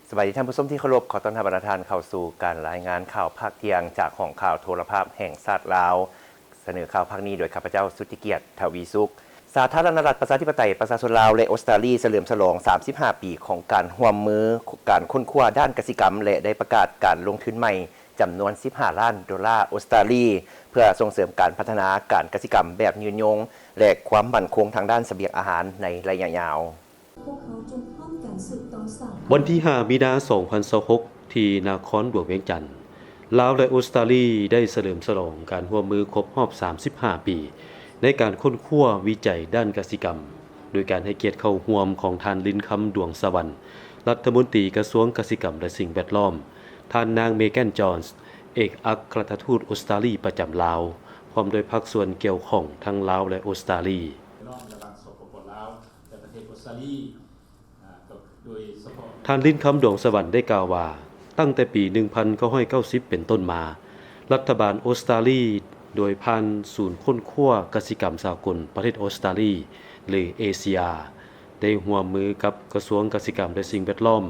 สวัสดีท่านผู้ชมที่เคารพขอต้อนรับประธานเข้าสู่การรายงานข่าวภาคเที่ยงจากห้องข่าวโทรภาพแห่งชาติลาวเสนอข่าวภาคนี้โดยข้าพเจ้าสุทธิเกียรติทวีสุขสาธารณรัฐประชาธิปไตยประชาชนลาวและออสเตรเลียเฉลิมฉลอง35 ปีของการร่วมมือการค้นคว้าด้านกสิกรรมและได้ประกาศการลงทุนใหม่จำนวน$15 ล้านออสเตรเลียเพื่อส่งเสริมการพัฒนาการกสิกรรมแบบยืนยงและความมั่นคงทางด้านเสบียงอาหารในระยะยาววันที่ 5 มีนาคม 2026 ที่นครหลวงเวียงจันทร์ลาวและออสเตรเลียได้เฉลิมฉลองการร่วมมือครบรอบ 35 ปี ในการค้นคว้าวิจัยด้านกสิกรรม โดยการให้เกียรติเข้าร่วมของท่านลินคำดวงสวรรค์รัฐมนตรีกระทรวงกสิกรรมและสิ่งแวดล้อมท่านนางเมแกนจอนส์เอกอัครราชทูตออสเตรเลียประจำลาวพร้อมโดยภาคส่วนเกี่ยวข้องทั้งลาวและออสเตรเลียท่านลิ้นคำดวงสวรรค์ได้กล่าวว่าตั้งแต่ปี 1990 เป็นต้นมารัฐบาลออสเตรเลียโดยผ่านศูนย์ค้นคว้ากสิกรรมสากลประเทศออสเตรเลียหรือ ACR ได้ร่วมมือกับกระทรวงกสิกรรมและสิ่งแวดล้อม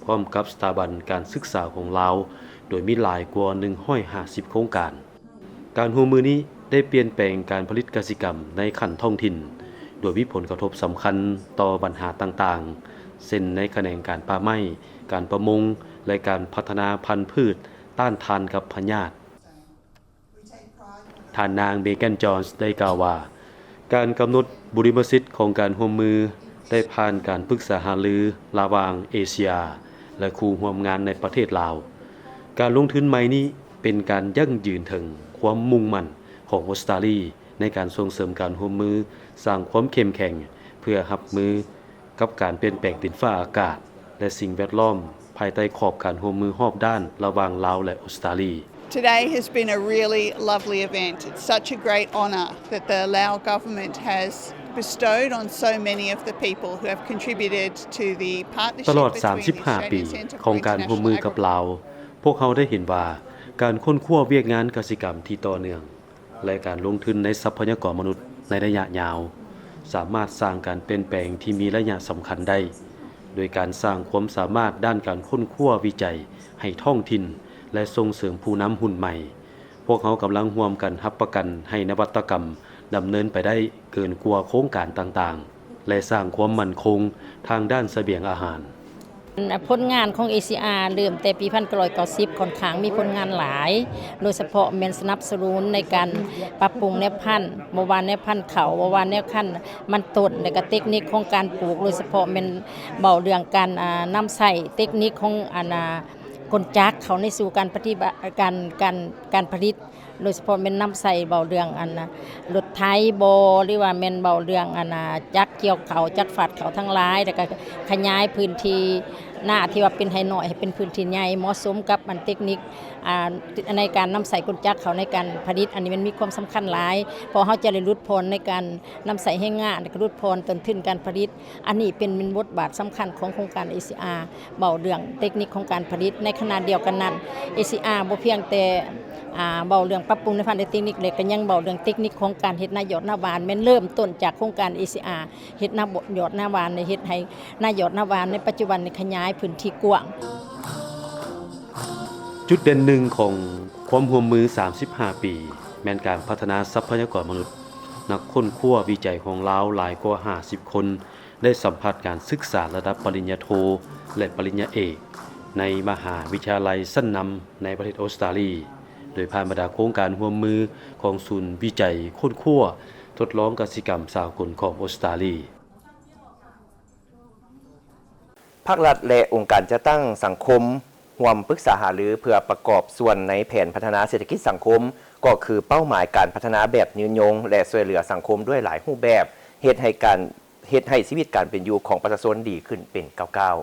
พร้อมกับสถาบันการศึกษาของลาวโดยมีหลายกว่า150โครงการการร่วมมือนี้ได้เปลี่ยนแปลงการผลิตกสิกรรมในขั้นท้องถิ่นโดยมีผลกระทบสำคัญต่อปัญหาต่างๆเช่นในแขนงการป่าไม้การประมงและการพัฒนาพันธุ์พืชต้านทานกับพยาธิท่านนางเบแกนจอนส์ได้กล่าวว่าการกำหนดบุริมสิทธิ์ของการร่วมมือได้ผ่านการปรึกษาหารือระหว่างเอเชียและคู่ร่วมงานในประเทศลาวการลงทุนใหม่นี้เป็นการยั่งยืนถึงความมุ่งมั่นของออสเตรเลียในการส่งเสริมการร่วมมือสร้างความเข้มแข็งเพื่อรับมือกับการเปลี่ยนแปลงดินฟ้าอากาศและสิ่งแวดล้อมภายใต้ขอบการร่วมมือรอบด้านระหว่างลาวและออสเตรเลีย Today has been a really lovely event. It's such a great honour that the Lao government has bestowed on so many of the people who have contributed to the ต partnership ลอด between the 35 ปี Australian Centre ของ for การร่วมมือ International กับ Agriculture ลาวพวกเขาได้เห็นว่าการค้นคว้าเวียกงานกสิกรรมที่ต่อเนื่องและการลงทุนในทรัพยากรมนุษย์ในระยะยาวสามารถสร้างการเปลี่ยนแปลงที่มีระยะสำคัญได้โดยการสร้างความสามารถด้านการค้นคว้าวิจัยให้ท้องถิ่นและส่งเสริมผู้นำหุ้นใหม่พวกเขากำลังร่วมกันรับประกันให้นวัตกรรมดำเนินไปได้เกินกว่าโครงการต่างๆและสร้างความมั่นคงทางด้านเสบียงอาหารผลงานของ ACR เริ่มแต่ปี1990ค่อนข้างมีผลงานหลายโดยเฉพาะแม่นสนับสนุนในการปรับปรุงแนวพันธุ์บ่ว่าแนวพันธุ์เขาบ่ว่าแนวพันธุ์มันต้นและก็เทคนิคของการปลูกโดยเฉพาะแม่นเบาเรื่องการนำใช้เทคนิคของกลจักรเขาในสู่การปฏิบัติการผลิตโดยเฉพาะแม่นนำใส่เบาเรื่องรถไถบ่หรือว่าแม่นเบาเรื่องจักรเกี่ยวเขาจักรฝัดเขาทั้งหลายแล้วก็ขยายพื้นที่หน้าที่ว่าเป็นให้น้อยให้เป็นพื้นที่ใหญ่เหมาะสมกับเทคนิคในการนำใส่กลจักรเขาในการผลิตอันนี้มันมีความสำคัญหลายเพราะเขาจะได้ลดพลในการนำใส่แรงงานและก็ลดพลต้นทุนการผลิตอันนี้เป็นบทบาทสำคัญของโครงการ ACR เบาเรื่องเทคนิคของการผลิตในขณะเดียวกันนั้น ACR บ่เพียงแต่เบาเรื่องปรับปรุงในพันธุ์เทคนิคเล็กก็ยังเบาเรื่องเทคนิคของการเฮ็ดนายอดหน้าหวานแม่นเริ่มต้นจากโครงการ ACR เฮ็ดยอดหน้าหวานในเฮ็ดให้นายอดหน้าหวานในปัจจุบันขยายพื้นที่กว้างจุดเด่นหนึ่งของความร่วมมือ35ปีแม่นการพัฒนาทรัพยากรมนุษย์นักค้นคว้าวิจัยของลาวหลายกว่า50คนได้สัมผัสการศึกษาระดับปริญญาโทและปริญญาเอกในมหาวิทยาลัยชั้นนำในประเทศออสเตรเลียโดยผ่านบรรดาโครงการร่วมมือของศูนย์วิจัยค้นคว้าทดลองกสิกรรมสากลของออสเตรเลียภาครัฐและองค์การจัดตั้งสังคมร่วมปรึกษาหารือเพื่อประกอบส่วนในแผนพัฒนาเศรษฐกิจสังคมก็คือเป้าหมายการพัฒนาแบบยืนยงและช่วยเหลือสังคมด้วยหลายรูปแบบเฮ็ดให้ชีวิตการเป็นอยู่ของประชาชนดีขึ้นเป็นก้าว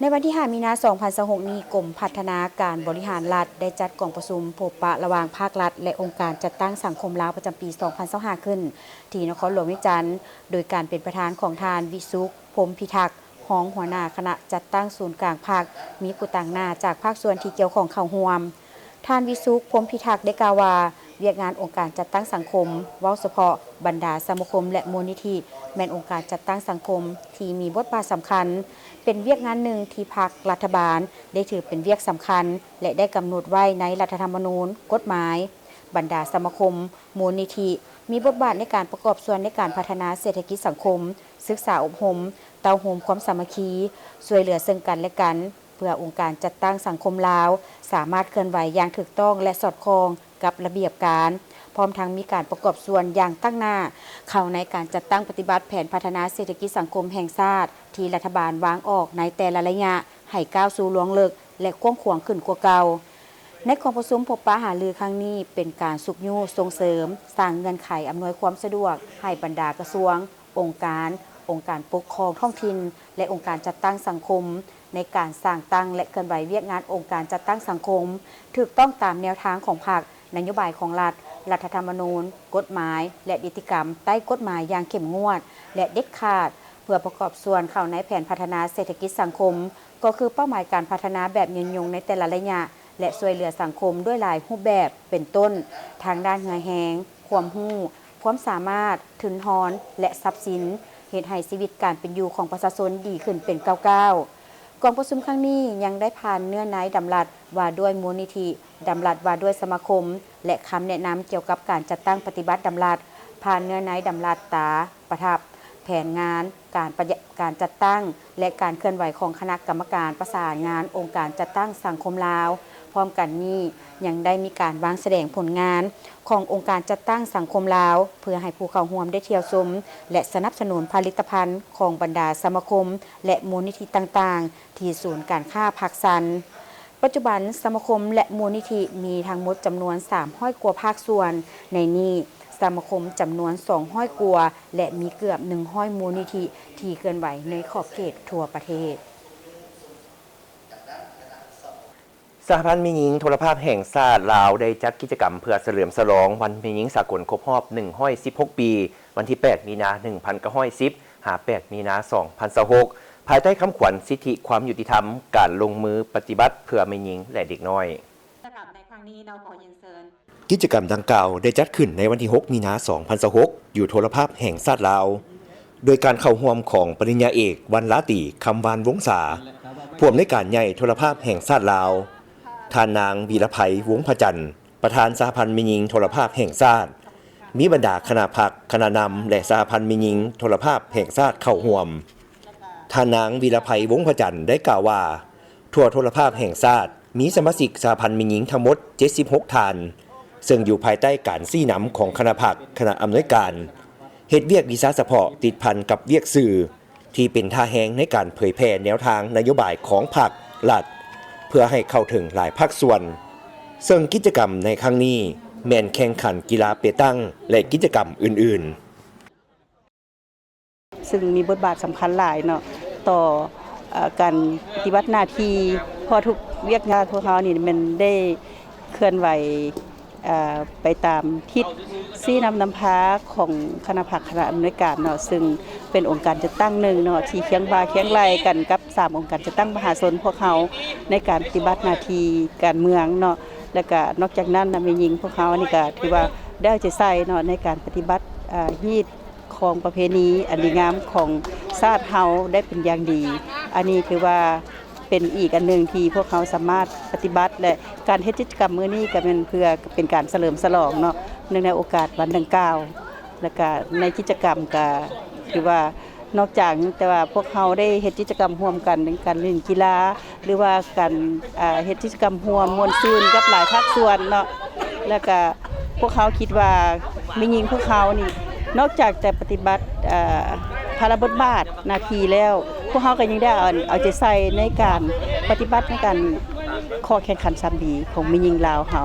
ในวันที่ 5 มีนาคม 2026 นี้กรมพัฒนาการบริหารรัฐได้จัดกองประชุมพบปะระหว่างภาครัฐและองค์การจัดตั้งสังคมลาวประจำปี 2025 ขึ้นที่นครหลวงเวียงจันทร์โดยการเป็นประธานของทานวิสุขพรหมพิทักษ์รองหัวหน้าคณะจัดตั้งศูนย์กลางภาคมีผู้ต่างหน้าจากภาคส่วนที่เกี่ยวข้องเข้าร่วมท่านวิสุขพรหมพิทักษ์ได้กล่าวว่าเวียกงานองค์การจัดตั้งสังคมเว้าเฉพาะบรรดาสมาคมและมูลนิธิแม่นองค์การจัดตั้งสังคมที่มีบทบาทสำคัญ เป็นเวียกงานหนึ่งที่พรรครัฐบาลได้ถือเป็นเวียกสำคัญและได้กำหนดไว้ในรัฐธรรมนูญกฎหมายบรรดาสมาคมมูลนิธิมีบทบาทในการประกอบส่วนในการพัฒนาเศรษฐกิจสังคมศึกษาอบรมเต้าโฮมความสามัคคีช่วยเหลือซึ่งกันและกันเพื่อองค์การจัดตั้งสังคมลาวสามารถเคลื่อนไหวอย่างถูกต้องและสอดคล้องกับระเบียบการพร้อมทั้งมีการประกอบส่วนอย่างตั้งหน้าเข้าในการจัดตั้งปฏิบัติแผนพัฒนาเศรษฐกิจสังคมแห่งชาติที่รัฐบาลวางออกในแต่ละระยะให้ก้าวสู่ล่วงลึกและกว้างขวางขึ้นกว่าเก่าในกองประชุมพบปะหารือครั้งนี้เป็นการสุขยุส่งเสริมสร้างเงื่อนไขอำนวยความสะดวกให้บรรดากระทรวงองค์การปกครองท้องถิ่นและองค์การจัดตั้งสังคมในการสร้างตั้งและเคลื่อนไหวเวียกงานองค์การจัดตั้งสังคมถูกต้องตามแนวทางของพรรคนโยบายของรัฐธรรมนูญกฎหมายและนิติกรรมใต้กฎหมายอย่างเข้มงวดและเด็ดขาดเพื่อประกอบส่วนเข้าในแผนพัฒนาเศรษฐกิจสังคมก็คือเป้าหมายการพัฒนาแบบยืนยงในแต่ละระยะและช่วยเหลือสังคมด้วยหลายรูปแบบเป็นต้นทางด้านเหือแหงความรู้ความสามารถทุนทอนและทรัพย์สินเฮ็ดให้ชีวิตการเป็นอยู่ของประชาชนดีขึ้นเป็นก้าวๆกองประชุมครั้งนี้ยังได้ผ่านเนื้อในดำรัสว่าด้วยมูลนิธิดำรัสว่าด้วยสมาคมและคำแนะนำเกี่ยวกับการจัดตั้งปฏิบัติดำรัสผ่านเนื้อในดำรัสตาประทับแผนงานการจัดตั้งและการเคลื่อนไหวของคณะกรรมการประสานงานองค์การจัดตั้งสังคมลาวพร้อมกันนี้ยังได้มีการวางแสดงผลงานขององค์การจัดตั้งสังคมลาวเพื่อให้ผู้เข้าร่วมได้เที่ยวชมและสนับสนุนผลิตภัณฑ์ของบรรดาสมาคมและมูลนิธิต่างๆที่ศูนย์การค้าภาคสันปัจจุบันสมาคมและมูลนิธิมีทั้งหมดจำนวน300 กว่าภาคส่วนในนี้สมาคมจำนวน200 กว่าและมีเกือบ100มูลนิธิที่เคลื่อนไหวในขอบเขตทั่วประเทศสหพันธ์แม่หญิงโทรภาพแห่งชาติลาวได้จัดกิจกรรมเพื่อเฉลิมฉลองวันแม่หญิงสากลครบรอบ116 ปีวันที่ 8 มีนา1910 8 มีนา2026ภายใต้คำขวัญสิทธิความยุติธรรมการลงมือปฏิบัติเพื่อแม่หญิงและเด็กน้อยกิจกรรมดังกล่าวได้จัดขึ้นในวันที่ 6 มีนา2026 อยู่โทรภาพแห่งชาติลาวโดยการเข้าร่วมของปริญญาเอกวรรณลาติคำวานวงศาผู้อำนวยการใหญ่โทรภาพแห่งชาติลาวท่านนางวีรไพวงศ์พจันทร์ประธานสหพันธ์แม่หญิงโทรภาพแห่งชาติมีบรรดาคณะพรรคคณะนำและสหพันธ์แม่หญิงโทรภาพแห่งชาติเข้าร่วมท่านนางวีรไพวงศ์พจันทร์ได้กล่าวว่าทั่วโทรภาพแห่งชาติมีสมาชิกสหพันธ์แม่หญิงทั้งหมด76ท่านซึ่งอยู่ภายใต้การชี้นำของคณะพรรคคณะอำนวยการเฮ็ดเวียกวิชาเฉพาะติดพันกับเวียกสื่อที่เป็นท่าแหงในการเผยแพร่แนวทางนโยบายของพรรครัฐเพื่อให้เข้าถึงหลายภาคส่วนซึ่งกิจกรรมในครั้งนี้แม่นแข่งขันกีฬาเปตังและกิจกรรมอื่นๆซึ่งมีบทบาทสำคัญหลายเนาะต่อการปฏิบัติหน้าที่พอทุกเวียกงานพวกเขานี่มันได้เคลื่อนไหวไปตามทิศชี้นำพาของคณะพรรคคณะอำนวยการเนาะซึ่งเป็นองค์การจัดตั้งหนึ่งเนาะที่เคียงบ่าเคียงไหลกันกับ3องค์การจัดตั้งมหาชนพวกเขาในการปฏิบัติหน้าที่การเมืองเนาะแล้วก็นอกจากนั้นแม่หญิงพวกเขานี่ก็ถือว่าได้ใจใส่เนาะในการปฏิบัติฮีตของประเพณีอันดีงามของชาติเฮาได้เป็นอย่างดีอันนี้คือว่าเป็นอีกอันหนึ่งที่พวกเขาสามารถปฏิบัติและการเฮ็ดกิจกรรมมื้อนี้ก็เป็นเพื่อเป็นการเฉลิมฉลองเนาะในโอกาสวันดังกล่าวและก็ในกิจกรรมก็คือว่านอกจากแต่ว่าพวกเขาได้เฮ็ดกิจกรรมร่วมกันในการเล่นกีฬาหรือว่าการเฮ็ดกิจกรรมร่วมม่วนซื่นกับหลายภาคส่วนเนาะแล้วก็พวกเขาคิดว่าแม่หญิงพวกเขานี่นอกจากจะปฏิบัติภารบทบาทหน้าที่แล้วพวกเขาก็ยังได้เอาใจใส่ในการปฏิบัติในการข้อแข่งขันซ้ำดีของแม่หญิงลาวเฮา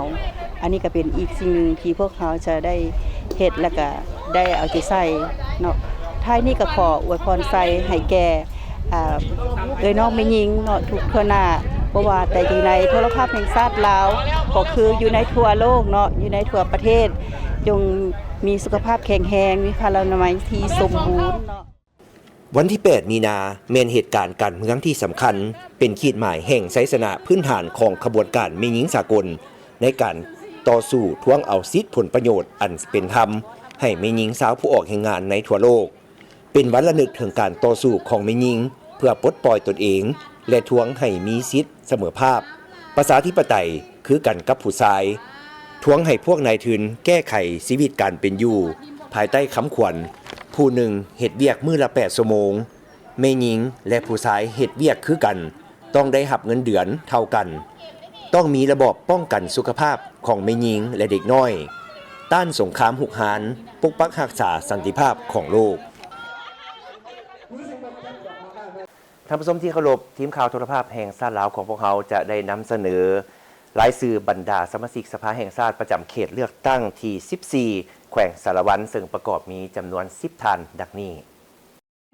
อันนี้ก็เป็นอีกสิ่งหนึ่งที่พวกเขาจะได้เฮ็ดแล้วก็ได้เอาใจใส่เนาะท้ายนี้ก็ขออวยพรใส่ให้แก่น้องแม่หญิงเนาะทุกทั่วหน้าเพราะว่าแต่อยู่ในโทรภาพแห่งชาติลาวก็คืออยู่ในทั่วโลกเนาะอยู่ในทั่วประเทศจงมีสุขภาพแข็งแรงมีพลานามัยที่สมบูรณ์เนาะวันที่ 8 มีนาแม่นเหตุการณ์การเมืองที่สำคัญเป็นขีดหมายแห่งไสยชนะพื้นฐานของขบวนการแม่หญิงสากลในการต่อสู้ทวงเอาสิทธิผลประโยชน์อันเป็นธรรมให้แม่หญิงสาวผู้ออกแห่งงานในทั่วโลกเป็นวันระลึกถึงการต่อสู้ของแม่หญิง เพื่อปลดปล่อยตนเองและทวงให้มีสิทธิเสมอภาพประชาธิปไตยคือกันกับผู้ชายทวงให้พวกนายทุนแก้ไขชีวิตการเป็นอยู่ภายใต้คำขวัญผู้หนึ่งเฮ็ดเวียกมื้อละ8 ชั่วโมงแม่หญิงและผู้ชายเฮ็ดเวียกคือกันต้องได้รับเงินเดือนเท่ากันต้องมีระบบป้องกันสุขภาพของแม่หญิงและเด็กน้อยต้านสงครามหุกหาญปกปักรักษาสันติภาพของโลกท่านผู้ชมที่เคารพทีมข่าวโทรภาพแห่งชาติลาวของพวกเราจะได้นำเสนอรายชื่อบรรดาสมาชิกสภาแห่งชาติประจำเขตเลือกตั้งที่14แขวงสารวันซึ่งประกอบมีจำนวน10ท่านดังนี้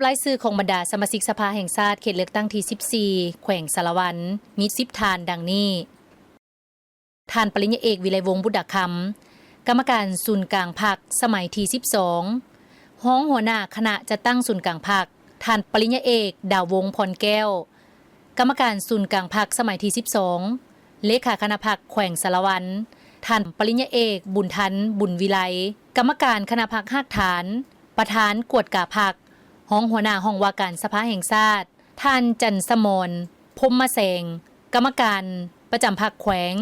รายชื่อของบรรดาสมาชิกสภาแห่งชาติเขตเลือกตั้งที่14แขวงสารวันมี10ท่านดังนี้ท่านปริญญาเอกวิไลวงศ์บุตรคำกรรมการศูนย์กลางพรรคสมัยที่12ห้องหัวหน้าคณะจัดตั้งศูนย์กลางพรรคท่านปริญญาเอกดาววงศ์พรแก้วกรรมการศูนย์กลางพรรคสมัยที่12เลขาคณะพรรคแขวงสารวันท่านปริญญาเอกบุญทันบุญวิไลกรรมการคณะพรรคหักฐานประธานกวดกาพรรคห้องหัวหน้าห้องว่าการสภาแห่งชาติท่านจันสมรพรหมแสงกรรมการประจำพรรคแขวง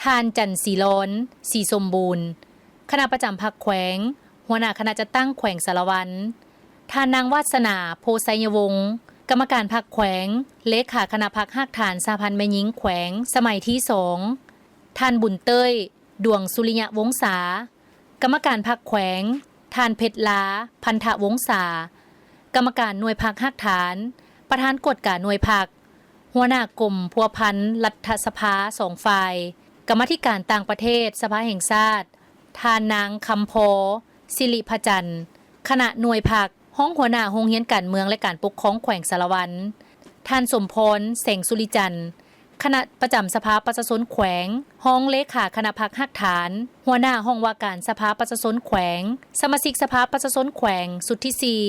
ท่านจันศรีล้นศรีสมบูรณ์คณะประจำพรรคแขวงหัวหน้าคณะจัดตั้งแขวงสารวันท่านนางวาสนาโพไซยวงศ์กรรมการพรรคแขวงเลขาคณะพรรคหักฐานสหพันธ์แม่หญิงแขวงสมัยที่2ท่านบุญเต้ยดวงสุริยะวงศากรรมการพรรคแขวงท่านเพชรลาพันธวงศากรรมการหน่วยพรรคหักฐานประธานกฎการหน่วยพรรคหัวหน้ากลุ่มพัวพันธ์รัฐสภา2ฝ่ายกรรมาธิการต่างประเทศสภาแห่งชาติท่านนางคำโพสิริพจันทร์คณะหน่วยพรรคห้องหัวหน้าโรงเรียนการเมืองและการปกครองแขวงสารวันท่านสมพรแสงสุริจันทร์คณะประจำสภาประชาชนแขวงห้องเลขาคณะพรรคหักฐานหัวหน้าห้องว่าการสภาประชาชนแขวงสมาชิกสภาประชาชนแขวงสุดที่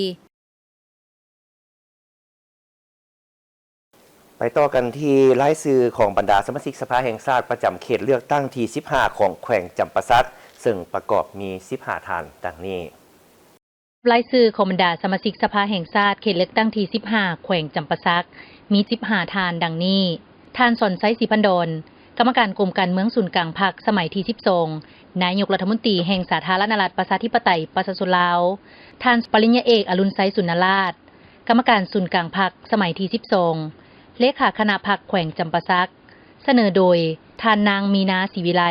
ไปต่อกันที่รายชื่อของบรรดาสมาชิกสภาแห่งชาติประจำเขตเลือกตั้งที่15ของแขวงจำปาสักซึ่งประกอบมี15ท่านดังนี้รายชื่อของบรรดาสมาชิกสภาแห่งชาติเขตเลือกตั้งที่15แขวงจำปาสักมี15ท่านดังนี้ท่านสนไซศรีพันดรกรรมการกลุ่มการเมืองศูนย์กลางพรรคสมัยที่12นายกรัฐมนตรีแห่งสาธารณรัฐประชาธิปไตยประชาชนลาวท่านปริญญาเอกอรุณไซสุนราชกรรมการศูนย์กลางพรรคสมัยที่12เลขาคณะพรรคแขวงจำปาสักเสนอโดยท่านนางมีนาศรีวิไล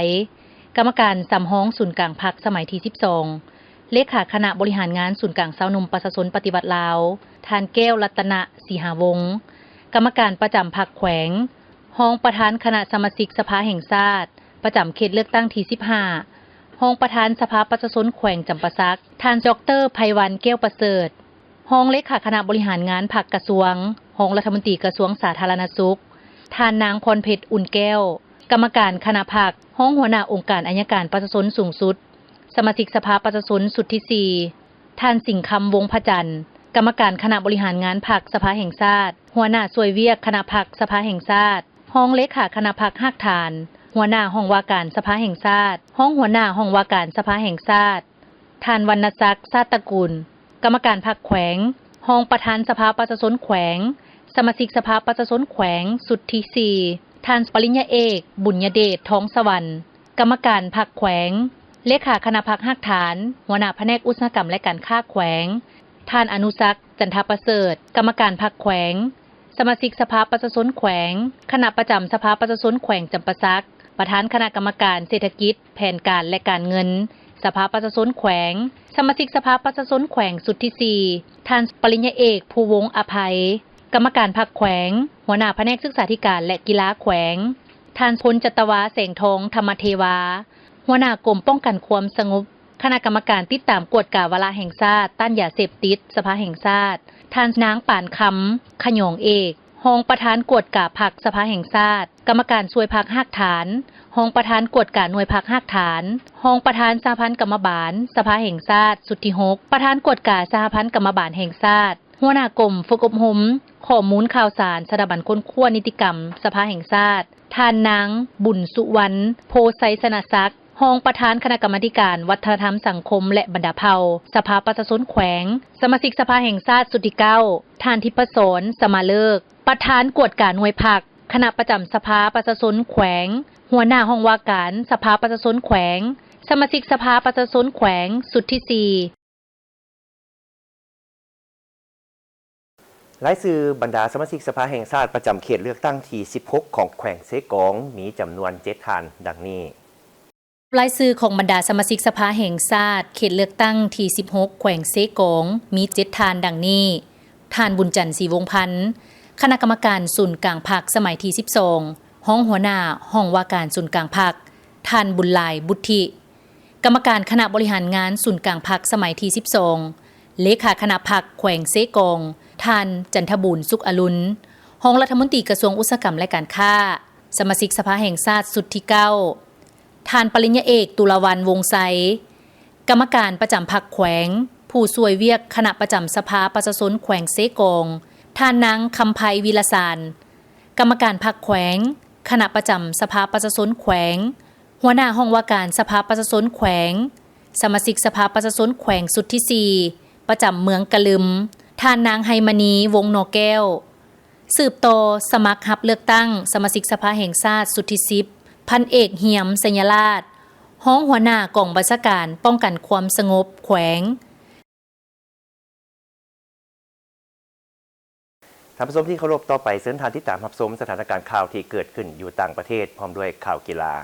กรรมการสำห้องศูนย์กลางพรรคสมัยที่12เลขาคณะบริหารงานศูนย์กลางชาวนุ่มประชาชนปฏิบัติลาวท่านแก้วรัตนะศรีหาวงศ์กรรมการประจำพรรคแขวงห้องประธานคณะสมาชิกสภาแห่งชาติประจำเขตเลือกตั้งที่15ห้องประธานสภาประชาชนแขวงจำปาสักท่านดร.ไพวันแก้วประเสริฐห้องเลขาคณะบริหารงานพรรคกระทรวงห้องรัฐมนตรีกระทรวงสาธารณสุขท่านนางพรเพชรอุ่นแก้วกรรมการคณะพรรคห้องหัวหน้าองค์การอัยการประชาชนสูงสุดสมาชิกสภาประชาชนสุดที่4ท่านสิงห์คำวงศ์พจันทร์กรรมการคณะบริหารงานพรรคสภาแห่งชาติหัวหน้าส่วยเวียกคณะพรรคสภาแห่งชาติห้องเลขาคณะพรรคหักฐานหัวหน้าห้องว่าการสภาแห่งชาติห้องหัวหน้าห้องว่าการสภาแห่งชาติท่านวรรณศักดิ์ชาติตระกูลกรรมการพรรคแขวงห้องประธานสภาประชาชนแขวงสมาชิกสภาประชาชนแขวงสุดที่4ท่านปริญญาเอกบุญญเดชทองสวรรค์กรรมการพรรคแขวงเลขาคณะพรรคหักฐานหัวหน้าแผนกอุตสาหกรรมและการค้าแขวงท่านอนุศักดิ์จันทประเสริฐกรรมการพรรคแขวงสมาชิกสภาประชาชนแขวงคณะประจำสภาประชาชนแขวงจำปาสักประธานคณะกรรมการเศรษฐกิจแผนการและการเงินสภาประชาชนแขวงสมาชิกสภาประชาชนแขวงสุดที่4ท่านปริญญาเอกภูวงศ์อภัยกรรมการพรรคแขวงหัวหน้าแผนกศึกษาธิการและกีฬาแขวงท่านพลจัตวาแสงทองธรรมเทวาหัวหน้ากรมป้องกันความสงบคณะกรรมการติดตามกวดกาวาระแห่งชาติต้านยาเสพติดสภาแห่งชาติท่านนางป่านคำขยองเอกห้องประธานกวดกาพรรคสภาแห่งชาติกรรมการช่วยพรรคหักฐานห้องประธานกวดกาหน่วยพรรคหักฐานห้องประธานสหพันธ์กรรมบาลสภาแห่งชาติสุดที่6ประธานกวดกาสหพันธ์กรรมบาลแห่งชาติหัวหน้ากรมฝึกอบรมข้อมูลข่าวสารสถาบันค้นคว้านิติกรรมสภาแห่งชาติท่านนางบุญสุวรรณโพไซสนศักดิ์ รองประธานคณะกรรมาการวัฒนธรรมสังคมและบรรดาเผ่าสภาประชาชนแขวงสมาชิกสภาแห่งชาติสุดที่9ท่านทิพย์สนสมาเลิกประธานกวดการหน่วยผักคณะประจำสภาประชาชนแขวงหัวหน้าห้องว่าการสภาประชาชนแขวงสมาชิกสภาประชาชนแขวงสุดที่4รายชื่อบรรดาสมาชิกสภาแห่งชาติประจำเขตเลือกตั้งที่16ของแขวงเซกองมีจำนวน7ท่านดังนี้รายชื่อของบรรดาสมาชิกสภาแห่งชาติเขตเลือกตั้งที่16แขวงเซกองมี7ท่านดังนี้ท่านบุญจันทร์ศรีวงศ์พันธ์คณะกรรมการศูนย์กลางพรรคสมัยที่12ห้องหัวหน้าห้องว่าการศูนย์กลางพรรคท่านบุญหลายบุตถิกรรมการคณะบริหารงานศูนย์กลางพรรคสมัยที่12เลขาคณะพรรคแขวงเซกองท่านจันทบุญสุขอรุณห้องรัฐมนตรีกระทรวงอุตสาหกรรมและการค้าสมาชิกสภาแห่งชาติสุดที่9ท่านปริญญาเอกตุลาวันวงศ์ไซกรรมการประจำพรรคแขวงผู้ช่วยเวียกคณะประจำสภาประชาชนแขวงเซกองท่านนางคำไพวีรสารกรรมการพรรคแขวงคณะประจำสภาประชาชนแขวงหัวหน้าห้องว่าการสภาประชาชนแขวงสมาชิกสภาประชาชนแขวงสุดที่4ประจำเมืองกะลึมท่านนางไฮมณีวงศ์นอแก้วสืบต่อสมัครรับเลือกตั้งสมาชิกสภาแห่งชาติสุดที่10พันเอกเหียมสัญราชห้องหัวหน้ากองบัญชาการป้องกันความสงบแขวงท่านผู้ชมที่เคารพต่อไปเส้นทางที่ตามรับชมสถานการณ์ข่าวที่เกิดขึ้นอยู่ต่างประเทศพร้อมด้วยข่าวกีฬา